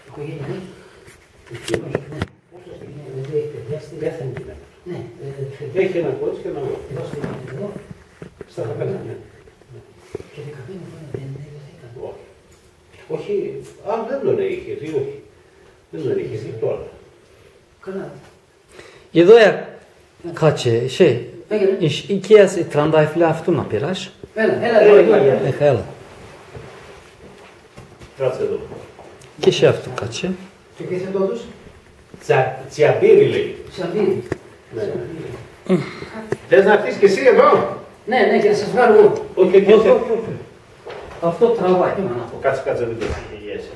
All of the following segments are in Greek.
Οικογένεια, ναι. Ναι. Έχει ένα κότσο και ένα γιο. Εδώ στην εδώ. Στα καπέλα, ναι. Και 15 χρόνια δεν έκανε. Όχι, δεν τον είχε δει, όχι. Δεν τον είχε δει τώρα. Καλά. Εδώ kaç Έγινε. iki yaz trandafila αυτού να πειράς. Έλα. Έλα. Κάτσε εδώ. Και σε αυτού κάτσε. Και ποιος είναι τότος? Τσιαμπύρι λέει. Σαμπύρι. Θες να έρθεις και εσύ εδώ? Ναι, και να σας βγάλω εγώ. Όχι. Αυτό τραβάει. Κάτσε, δεν το χειριέσαι.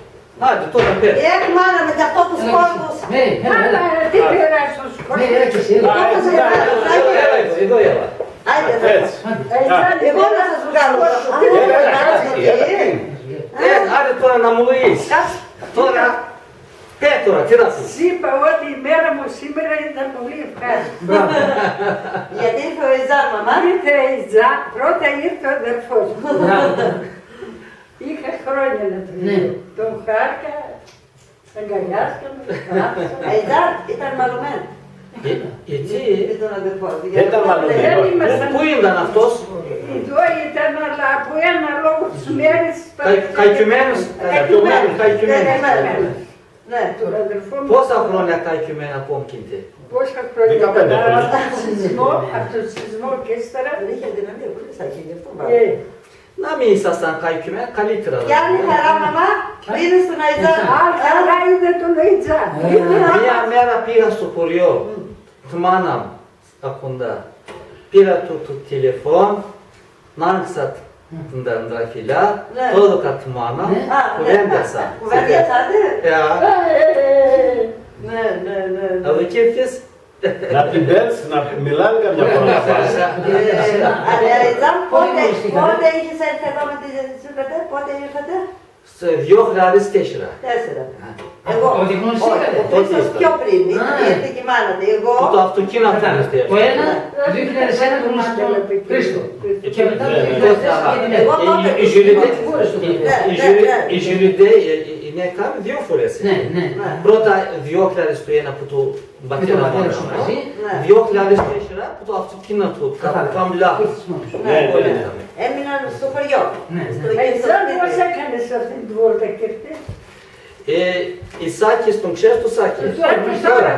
Άντε τώρα πέρα. Μάνα με αυτό τους κόλπους. Ναι, έλα. Τι πήρες στο σχολείο. Ναι, έλα και εσύ. Εδώ έλα. Έτσι. Εγώ να σας βγάλω. Άντε τώρα να μου δεις. Τώρα. Τώρα, τι να πεις. Είπα ότι η μέρα μου σήμερα ήταν πολύ ευχάριστη. Γιατί ήρθε ο Ιζάρ, μαμά. Ήρθε η Ζα, πρώτα ήρθε ο αδερφός μου. Είχα χρόνια να τον Ναι. δω. Τον χάρηκα, αγκαλιάστηκα, τον χάρισα. Ιζάρ ήταν μαλωμένο. Γιατί. Ήταν αδερφός. Δεν ήταν μαλωμένο. Πού ήταν αυτός. Εδώ ήταν, αλλά από ένα λόγο της μέρες... Καικημένος. Ναι. Τον αδερφό μου. Πόσα χρόνια καικημένα πόмкιντε. Πόσα χρόνια 15 μετά χρόνια. από τον σεισμό και ύστερα. Δεν είχε δυναμία πολύ στα αρχή, αυτό Ε, Να μην ήσασταν καικημένα, καλύτερα. Κι άλλη χαρά, μαμά, είδες τον Αϊζάρ. Καλά είδε τον Αϊτζά. Μια μέρα πήγα στο χωριό, τη μάνα μου, στα κοντά. Πήρα το τηλεφώνο, μ' άνοιξα την τραφιλιά, το έδωκα τη μάνα, κουβέντιασα. Κουβέντιασατε. Ναι. Ναι. Αδικήφτες. Να την πες, να μιλάνε καμιά φορά. Αλλά Αϊζάρ, πότε είχες έρθει εδώ με τη ζητήσετε, πότε ήρθατε? Στο 2004. 4. Εγώ. Ότι γνωριστήκατε. Ο Χρήστος πιο πριν, ήρθε και η μάνα του. Εγώ. Το αυτοκίνητο αυτό. Το ένα, 2001 γνώρισε τον Χρήστο. Και μετά το 2004 και την Εγώ τότε. Η Ζιριδέ είναι κάνει δύο φορές. Ναι. Πρώτα 2001 που το πατέρα μου μαζί. 2004 που το αυτοκίνητο καμπλά. Έμειναν στο χωριό. Αϊτζά, πώς έκανες αυτή την βόλτα και ήρθες? Η Σάκης, τον ξέρεις το Σάκη. Τώρα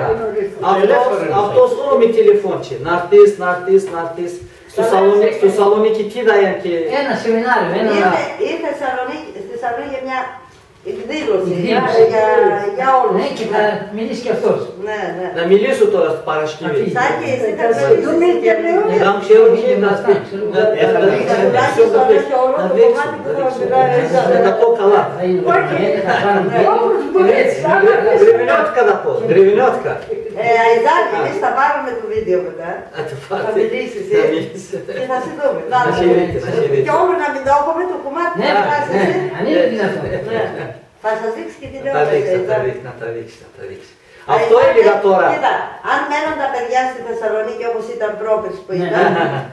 Αυτός όλο με τηλεφώνησε. Να έρθεις. Στο Σαλονίκη τι δάει και... Ένα σεμινάριο, Ήρθε στη Θεσσαλονίκη για μια εκδήλωση για όλους. Ναι, και θα μιλήσει και αυτός. Ναι. Να μιλήσω τώρα στην Παρασκευή. Σάκη, εσύ θα Δεν ξέρω τι να πει. Να τα πω καλά. Древенетка να πω. Древенетка. Αϊζάκη, εμείς θα πάρουμε το βίντεο μετά. Θα μιλήσεις και θα σε δούμε. Και όλο να μην το έχουμε το κομμάτι. Ναι, αν είναι δυνατόν. Θα σας δείξει και την Να τα δείξει. Αυτό έλεγα τώρα. Κοίτα, αν μένουν τα παιδιά στη Θεσσαλονίκη όπως ήταν πρόπερς που ήταν,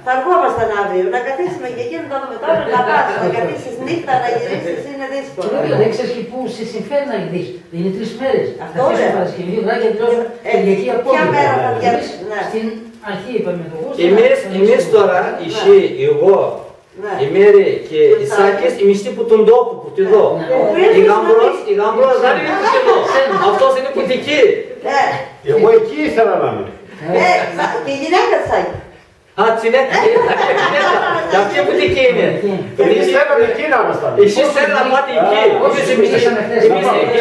θα αργόμασταν αύριο. Να καθίσουμε και εκεί να το δούμε τώρα, να πας, να καθίσεις νύχτα, να γυρίσεις, είναι δύσκολο. Δεν ξέρεις και πού σε συμφέρει να δεις. Είναι 3 μέρες. Αυτό Θα είναι. Παρασκευή, βράδυ και τρως Κυριακή Ποια απόγευμα. μέρα θα Εμείς διαβείς, ναι. στην αρχή είπαμε το γούστο. Εμείς τώρα, εσύ, εγώ, η Μέρη και η Σάκης, εμείς που τον τόπο, που τη δω. Η Γαμπρός δεν είναι που τη δω. Αυτός είναι που εκεί. Εγώ εκεί ήθελα να είμαι. Και η γυναίκα Σάκη. Α, τσινέκα. Και αυτή που εκεί είναι. Εμείς θέλαμε εκεί να ήμασταν. Εσείς θέλετε να πάτε εκεί.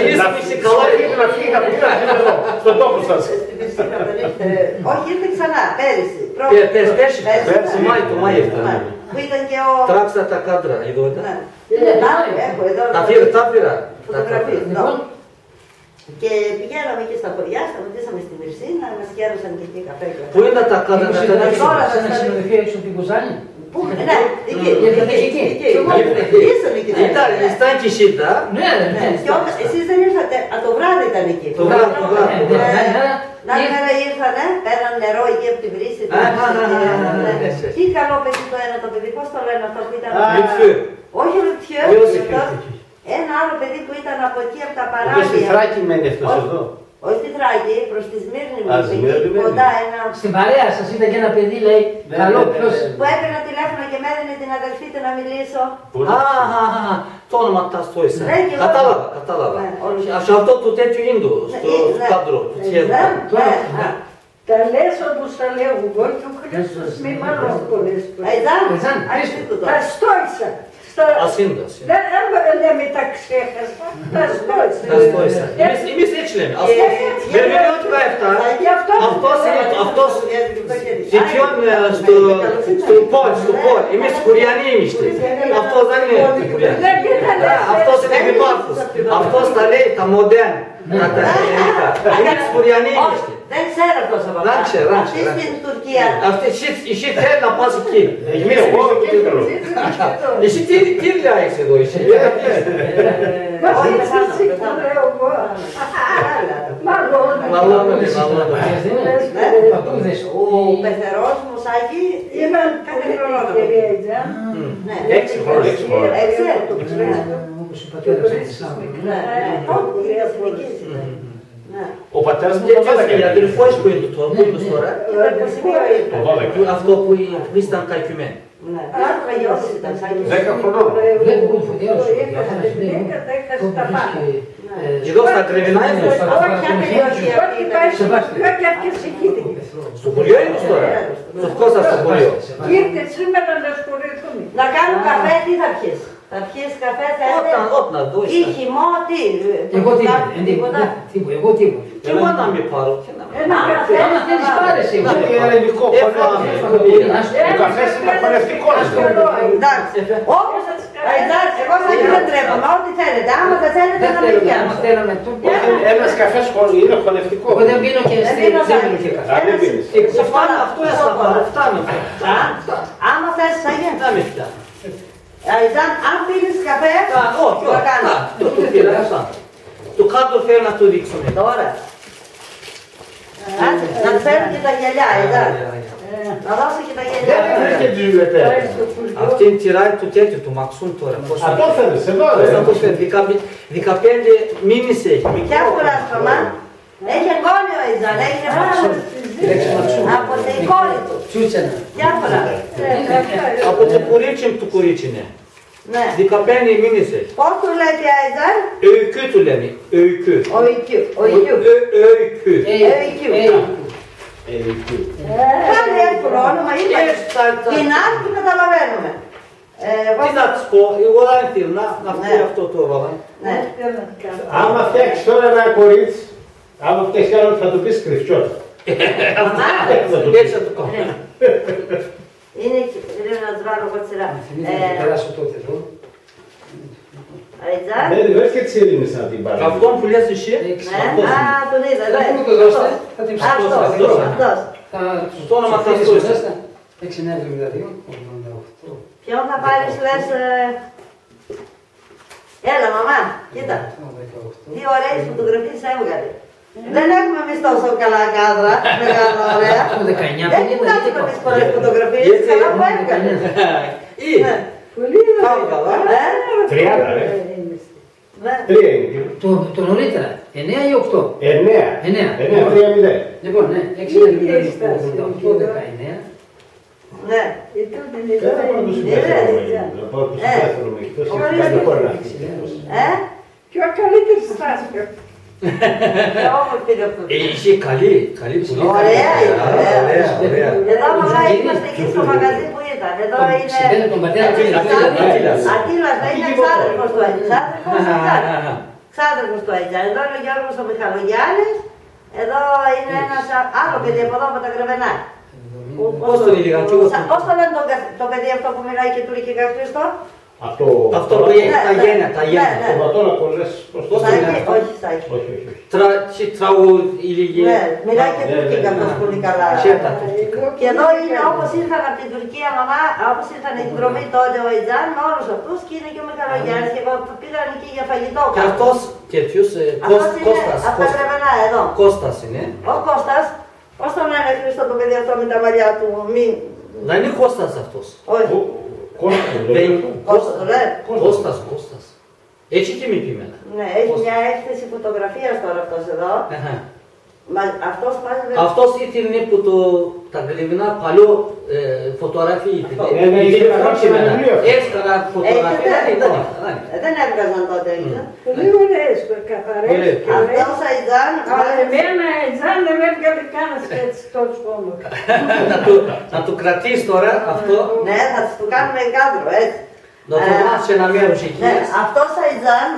Εμείς καλά. Να φύγει να πει εδώ, στον τόπο σας. Όχι, ήρθε ξανά, πέρυσι. Πέρσι, το Μάη έφτανε. Που ήταν και ο... Τράξα τα κάντρα, εδώ ήταν. Έχω εδώ. Τα πήρα. Φωτογραφίες. Και πηγαίναμε εκεί στα χωριά, σταματήσαμε στη Μυρσίνα, μας κέρδωσαν και εκεί καφέ. Πού είναι τα κάντρα να τα δείξω. Σε ένα ξενοδοχείο έξω από την Κουζάνη. Πού, ναι, εκεί. Ήσαν εκεί. Ήταν και εσύ, τα. Ναι. Εσείς δεν ήρθατε, το βράδυ ήταν εκεί. Το βράδυ. Να μέρα ήρθανε, πέραν νερό εκεί από την βρύση. Τι καλό παιδί το ένα το παιδί, πώς το λένε αυτό που ήταν. Όχι ο Λεπτιέ, ένα άλλο παιδί που ήταν από εκεί από τα Και παράλια. στη Θράκη μένει αυτός εδώ. Όχι στη Θράκη, προς τη Σμύρνη Α, Σμύρνη μένει. κοντά ένα. Στην παρέα σας ήταν και ένα παιδί, λέει, Ναι, καλό, ναι, ναι, ποιος... ναι. Που έπαιρνε τηλέφωνο και με έδινε την αδελφή του να μιλήσω. Το όνομα Ταστόισα. Ναι, και εγώ. Κατάλαβα. Ναι, όλοι. Σε αυτό το τέτοιο ίντο, στο Ναι. κάδρο του Ναι, Τσιέδου. ναι. Τα λες όπως τα λέω εγώ και ο Χριστός μη μάλλον πολλές φορές. Αϊδάν, Αϊδάν, Τα στόισα. Ασύντα. Δεν λέμε τα ξέχασα. Τα στόισα. Ταστόισα. Εμείς έτσι λέμε. Βερμιλιώτικα αυτά. Αυτός ζητιών στο πόλ. Εμείς κουριανοί είμαστε. Αυτός δεν είναι κουριανοί. Αυτός είναι επιπάρχος. Αυτός τα λέει τα μοντέρν. Τα ελληνικά. Εμείς κουριανοί είμαστε. Δεν ξέρω αυτός από Δεν αυτά. ξέρω. Αυτή στην Τουρκία. Εσύ θέλει να πας εκεί. Εμείς εγώ και δεν θέλω. Εσύ τι λέει εδώ, εσύ. Όχι, πεθάνω. Μαλώνει. Ο πεθερός μου, Σάκη, Ήταν κάθε πολύ χρόνο. κυρία. Ναι. 6 χρόνια. Έξι. Όπως ο πατέρας της Σάμου. Ναι, τότε είναι συνεχίζει. Ναι. Ο πατέρας μου Και το οι αδελφός που είναι τώρα, που είναι τώρα, Το 12. αυτό που ήσταν καλκιμένοι. Ναι. Άρχα γιος ήταν, Σάκη. 10 χρονών. Βλέπω που φωτιάρος σου, Είχα την γυναίκα, τα είχα στα πάντα. Εδώ στα Κρεβινά είναι, Όχι, αν τελειώσει αυτή Ό,τι ήταν. πάει στο χωριό και αυτές εκεί. στο χωριό είναι τώρα. Στο Κώστα στο χωριό. Ήρθε σήμερα να ασχοληθούμε. Να κάνω καφέ, τι θα πιεις. Θα πιεις καφέ, θέλετε. Όταν δω, Ή χυμό, τι. Εγώ Τίποτα. τίποτα. Εγώ τίποτα. και εγώ να με πάρω. και να με- Ένα καφέ. Άμα θέλεις πάρε εσύ. Είναι ελληνικό χωνεύει. Ο καφές είναι χωνευτικός. Εντάξει. Όπως εντάξει, εγώ θα δεν τρέπομαι, ό,τι θέλετε. Άμα δεν θέλετε Δεν να μην θέλουμε, άμα πιάσω. θέλουμε το Ένας καφές είναι χωνευτικό. Εγώ δεν πίνω και Δεν δεν πίνω πίνω και καφέ. Α, δεν πίνεις. Αυτό έσταμα, φτάνει. Άμα θες, θα γίνει. Να με φτάνει. Αν πίνεις καφέ, Όχι, θα κάνω. το πήρα, αυτά. Το κάτω θέλω να το δείξουμε. Τώρα. Να φέρω και τα γυαλιά, εντάξει. Να δώσω και τα Δεν γυαλιά. βρήκε τη ζουλετέρα. Αυτή είναι τυράει του τέτοιου, του Μαξούν τώρα. Αυτό θέλεις, εδώ Πώς ρε. να το φέρει, 15 μήνες έχει. Ποια κουράσπαμα. Έχει εγγόνιο ο Ιζάν, έχει από την κόρη του. Τσούτσενα. Διάφορα. Από το κορίτσι του κορίτσι είναι. Ναι. 15 μήνες έχει. Πώς του λέει η Αϊζάν, Öykü του λένε, öykü. ο Ικιού. Ο Ικιού. Öykü. Κάτι εύκολο όνομα είναι. Την άλλη που καταλαβαίνουμε. Τι να τους πω, εγώ δεν θέλω να φτιάξει αυτό το έβαλα. Ναι. Άμα φτιάξεις τώρα ένα κορίτσι, άμα φτιάξεις άλλο θα το πεις κρυφτσός. Έτσι θα το κάνω. Είναι, λέω να τους βάλω εγώ τη σειρά. Θα περάσω τότε εδώ. Αϊζάν. Δεν βρίσκεται τις Ελλήνες να την πάρει. Αυτόν που λες εσύ, Ναι, α, τον είδα, Δεν ναι. μου το δώσετε, θα την Αυτός, ψηφίσω. αυτός. Στο όνομα Χριστός. 6,72, 88. Ποιον θα πάρεις, λες, έλα μαμά, κοίτα. 18. Τι ωραίες φωτογραφίες έβγαλε. Δεν έχουμε εμείς τόσο καλά κάδρα, μεγάλα ωραία. Έχω 19, Δεν έχουμε κάνει εμείς πολλές φωτογραφίες, Γιατί καλά που έχω έβγαλε. 19. Ή, Ναι. Πολύ Πάμε καλά. ωραία. 30 ρε. Ναι. 3 είναι. Το νωρίτερα, 9 ή 8. 9. 9. 9, 3, 0. Λοιπόν, ναι, 6,72, 88, 19. Ναι. Δεν θα πάω το συμπέθυρο με. Θα πάω το συμπέθυρο με. Δεν μπορεί να φύγει. Πιο καλύτερη στάση. Όμορφη είναι αυτό. είχε καλή, πολύ Ωραία καλή. είναι, ωραία. Ωραία. Εδώ μαμά είμαστε εκεί στο μαγαζί που ήταν. Εδώ Συμπαίνει είναι... τον πατέρα του Ατήλας. Ατήλας, δεν είναι ξάδερφος του Αϊτζάν. Ξάδερφος του Αϊτζάν. Εδώ είναι ο Γιώργος ο Μιχαλογιάννης. Εδώ είναι ένας άλλο παιδί από εδώ από τα Γρεβενά. Πώς τον έλεγαν και εγώ. Πώς το λένε το παιδί αυτό που μιλάει και τουρκικά, Χριστό? Αυτό που έχει τα γέννα, τα γέννα. Το πατώνα κολλές προς το Πώς το λένε Σάκη, αυτό? όχι Σάκη. Όχι, όχι, όχι. Τραούδ, ηλικία. Ναι, μιλάει και Ναι, τουρκικά ναι, ναι. αυτός πολύ καλά. Ξέρετε τουρκικά. Και εδώ είναι όπως ήρθαν από την Τουρκία μαμά, όπως ήρθαν η εκδρομή τότε ο Ιτζάν με όλους αυτούς και είναι και ο Μιχαλογιάννης και πήγαν εκεί για φαγητό. Και αυτός τέτοιος, Αυτός είναι Κώστας. από τα Γρεβενά εδώ. Κώστας είναι. Ο Κώστας, πώς τον λένε Χριστό το παιδί αυτό με τα μαλλιά του, μην... Δεν είναι Κώστας αυτός. Όχι, Κόστα, Δεν είναι Κώστα το λένε. Κώστας. Έτσι και μη πειμένα. Ναι, έχει μια έκθεση φωτογραφίας τώρα αυτός εδώ. Αυτός μάζευε... Αυτός ήταν που τα γρήγορα παλιό φωτογραφία ήταν. Έξτρα φωτογραφία δεν ήταν. Δεν έβγαζαν τότε, έγινε. Πολύ ωραίες, καθαρές. Αυτός Αϊτζάν... Εμένα Αϊτζάν δεν με έβγαλε κανένας έτσι τόσο όμορφο. Να του κρατήσει τώρα αυτό. Ναι, θα του κάνουμε κάδρο, έτσι. Να το μάθει σε ένα μέρος εκεί. Αυτός Αϊτζάν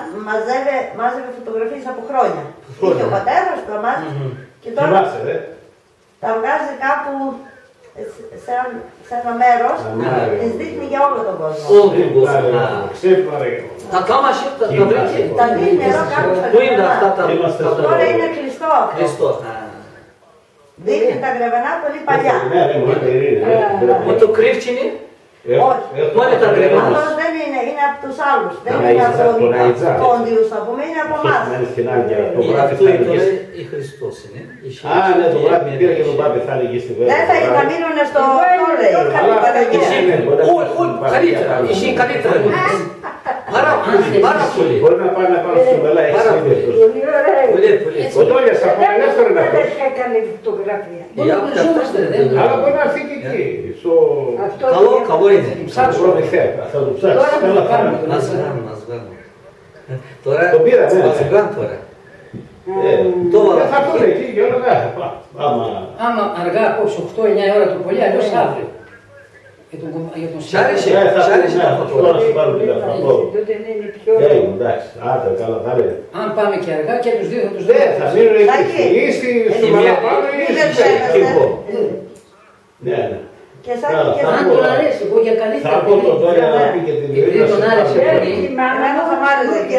μάζευε φωτογραφίες από χρόνια. Είχε ο πατέρας του, μάζευε. Και τώρα τα βγάζει κάπου σε ένα μέρος, τις δείχνει για όλο τον κόσμο. Τα κάμασια τα βρήκε. Τα δείχνει εδώ κάπου στα γρεβενά. Τώρα είναι κλειστό. Δείχνει τα γρεβενά πολύ παλιά. Με το κρύφτσινι. Όχι. Αυτός δεν είναι, είναι από τους άλλους. Δεν είναι από τους πόντιους, θα πούμε, είναι από εμάς. Αυτό είναι η Χριστός είναι. Α, ναι, το βράδυ πήρα και τον Πάπη θα έλεγε στη βέβαια. Δεν θα μείνουν στο Τόλεϊ. Όχι, καλύτερα. Εσύ καλύτερα. Πάρα πολύ. Μπορεί να πάει να πάρει στο μελά, έχεις ίδιο. Πολύ ωραία. Ο Τόλιας από ελεύθερο είναι αυτός. Δεν είχε καλή φωτογραφία. Αλλά μπορεί να έρθει και εκεί. Καλό είναι. Θα το προμηθέα, θα το ψάξεις. Να σβγάνουμε. Τώρα, το πήρα, ναι. να σβγάνουμε τώρα. Θα πούνε εκεί και όλα τα. Άμα αργά απόψε 8-9 ώρα το πολύ, αλλιώς αύριο. Σ' άρεσε τα φωτογραφία. Τώρα σου πάρω την καθόλου. Εντάξει, άντε, καλά θα λέει. Αν πάμε και αργά και τους δύο θα τους Ναι, δούμε. θα μείνουν εκεί. Ή στο παραπάνω ή στο εγώ. Ναι, ναι. Αν τον αρέσει, εγώ για καλύτερα. Θα πω τον Τόλια να πει και την Επειδή τον άρεσε πολύ. Εμένα θα μ' άρεσε και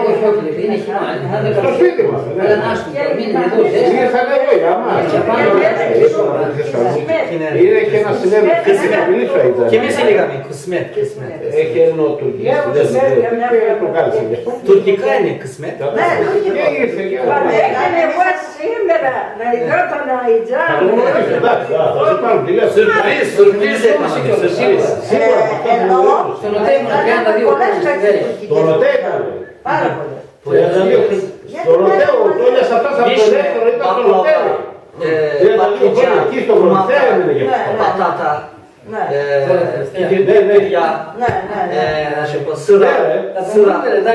Όχι, όχι, επειδή είναι χειμώνα. Στο σπίτι μας, ναι. Αλλά να σου το μείνει εδώ. Ήρθαν εδώ για μας. Είναι και ένα συνέδριο και στην Απειλή σου Και εμείς έλεγαμε, κουσμέτ. έχει ένα τουρκικό, δεν το κάλεσε γι' αυτό. Τουρκικά είναι κουσμέτ. Ναι, Και ήρθε και Έκανε εγώ σήμερα να ειδόταν Αϊτζάν. θα το γνωρίσω, εντάξει, θα σου πάρουν τηλέφωνο. Σουρπρίζ έκαναμε. Εδώ, Στον ΟΤΕ ήμουν 32 χρόνια στην Βέρεια. Το ρωτέ έκανε. πάρα πολύ. Στο ρωτέ ο Τόλιας αυτός από το δεύτερο ήταν στο ρωτέ. Εκεί στο ρωτέ έμεινε γι' αυτό. Πατάτα. Ναι, Να σου πω, σειρά.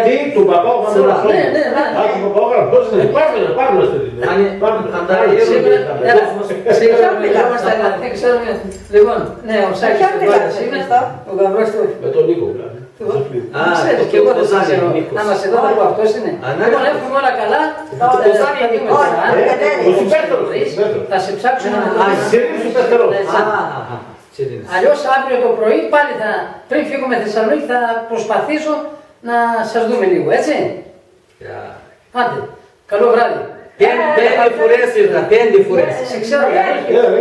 Τι, του Παπάγραφου. Ναι, ναι, ναι. Α, του Παπάγραφου, πώς είναι. Πάμε στο Σίγουρα μιλάμε αλλά δεν ξέρουμε. Λοιπόν, ναι, ο Σάκης είναι ο γαμπρός του. με τον Νίκο δηλαδή. Ξέρεις και εγώ δεν σας ξέρω. Να μας εδώ θα πω αυτός είναι. Λοιπόν, εύχομαι όλα καλά. Θα σε ψάξουμε να δούμε. Αλλιώς αύριο το πρωί πάλι πριν φύγουμε Θεσσαλονίκη θα προσπαθήσω να σας δούμε λίγο, έτσι. Άντε, καλό βράδυ. 5 φορές ήρθα, 5 φορές. Σε ξέρω,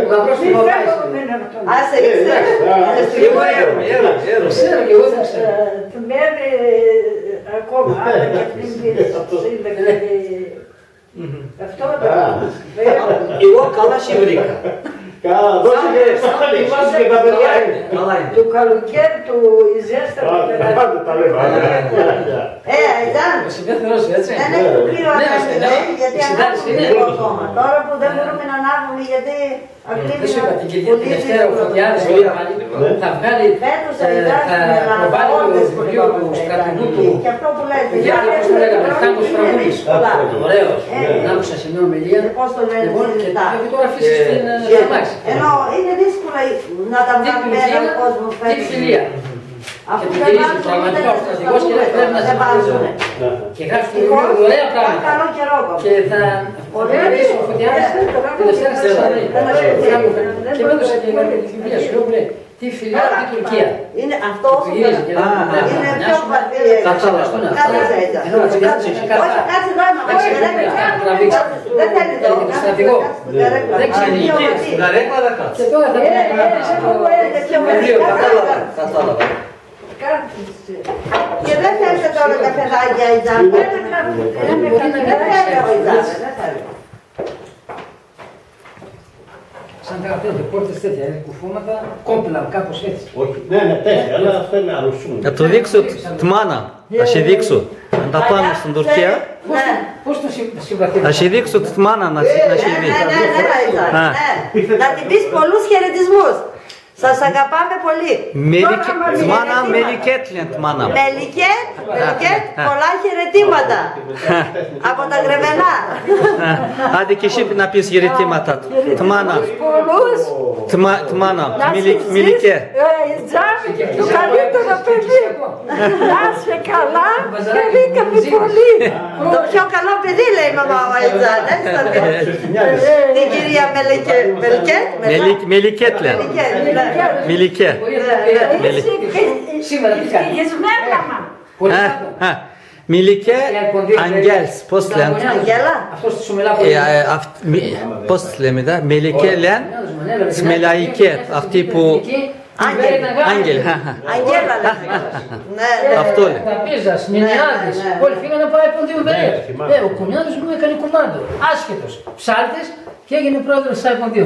ο γαμπρός του Μαυράκης. Άσε, ξέρεις. Εγώ έρω. Ξέρω και εγώ δεν ξέρω. Του μένει ακόμα, αλλά και αυτήν αυτό το Εγώ καλά σε βρήκα. Καλά, δώσε και τα παιδιά είναι. του καλοκαίρι του η ζέστα του Πάντα τα λέμε. Αϊτζάν, Ο συμπέθερος σου, έτσι. δεν έχει πλήρω ανάγκη, γιατί ανάβουμε το κόμμα. Τώρα που δεν μπορούμε να ανάβουμε, γιατί Δεν σου είπα την Δευτέρα ο Φωτιάδης θα βγάλει, θα προβάλλει το βιβλίο του στρατηγού του. Και αυτό που λέτε. Γιατί όπως το λέγαμε, Φράγκος Φραγκούλης. Ωραίος. Να άκουσα σε μια ομιλία. Πώς το λένε συνειδητά. Και τώρα αφήσεις την αμάξη. Ενώ είναι δύσκολο να τα βγάλουμε έναν κόσμο Τι φιλία. Αφού Και δεν την βάζουν πραγματικά ο στρατηγός και πρέπει να σε βάζουν. Και γράφει το βιβλίο ωραία πράγματα. Καλό καιρό ακόμα. Και θα μιλήσει ο Φωτιάδης τη Δευτέρα στη Θεσσαλονίκη. Και με έδωσε και τη βιβλία σου, λέω λέει, τι φιλιά, τι Τουρκία. Είναι αυτό όσο είναι πιο βαθύ. Κάτσε έτσι. Όχι, κάτσε εδώ να δεν θέλει το στρατηγό. Δεν ξέρει. Καρέκλα δεν κάτσε. Και τώρα θα πιο βιβλίο, Κατάλαβα. Και δεν θέλετε τώρα καφεδάκια η Τζάμπα. Δεν θέλει ο Τζάμπα. Σαν τα γραφεία, πόρτες τέτοια, κουφώματα, κόμπλα, κάπως έτσι. Όχι, ναι, τέτοια, αλλά αυτό είναι αρρωσούμενο. Να το δείξω τη μάνα. Θα σε δείξω. Αν τα πάμε στην Τουρκία. Πώς το συμπαθείτε? Θα σε δείξω τη μάνα να σε δει. Ναι. Να την πεις πολλούς χαιρετισμούς. Σας αγαπάμε πολύ. Μάνα Μελικέτ λένε τη μάνα. Μελικέτ, πολλά χαιρετήματα. Από τα Γρεβενά. Άντε και εσύ να πεις χαιρετήματα του. Τη μάνα. Πολλούς. Τη μάνα. Μελικέ. Το καλύτερο παιδί. Να είσαι καλά. Χαρήκαμε πολύ. Το πιο καλό παιδί λέει η μαμά ο Αιτζάν. Την κυρία Μελικέτ. Μελικέτ λένε. Μελικέ. Σήμερα τι κάνει? Μελικέ Αγγέλς. Πώς λένε? Αγγέλα. Αυτός τη σουμελά που Πώς λέμε εδώ? Μελικέ λένε. Σμελαϊκέ. Αυτή που... Άγγελ. Αγγέλα λέμε. Αυτό λέει. Παπίζας, Μινιάδης, όλοι φύγανε να πάει ποντίου Βερία. Ο κουνιάδος μου έκανε κουμάντο, άσχετος, ψάλτης και έγινε πρόεδρος της ΑΕΠΟΝΤΙΟ.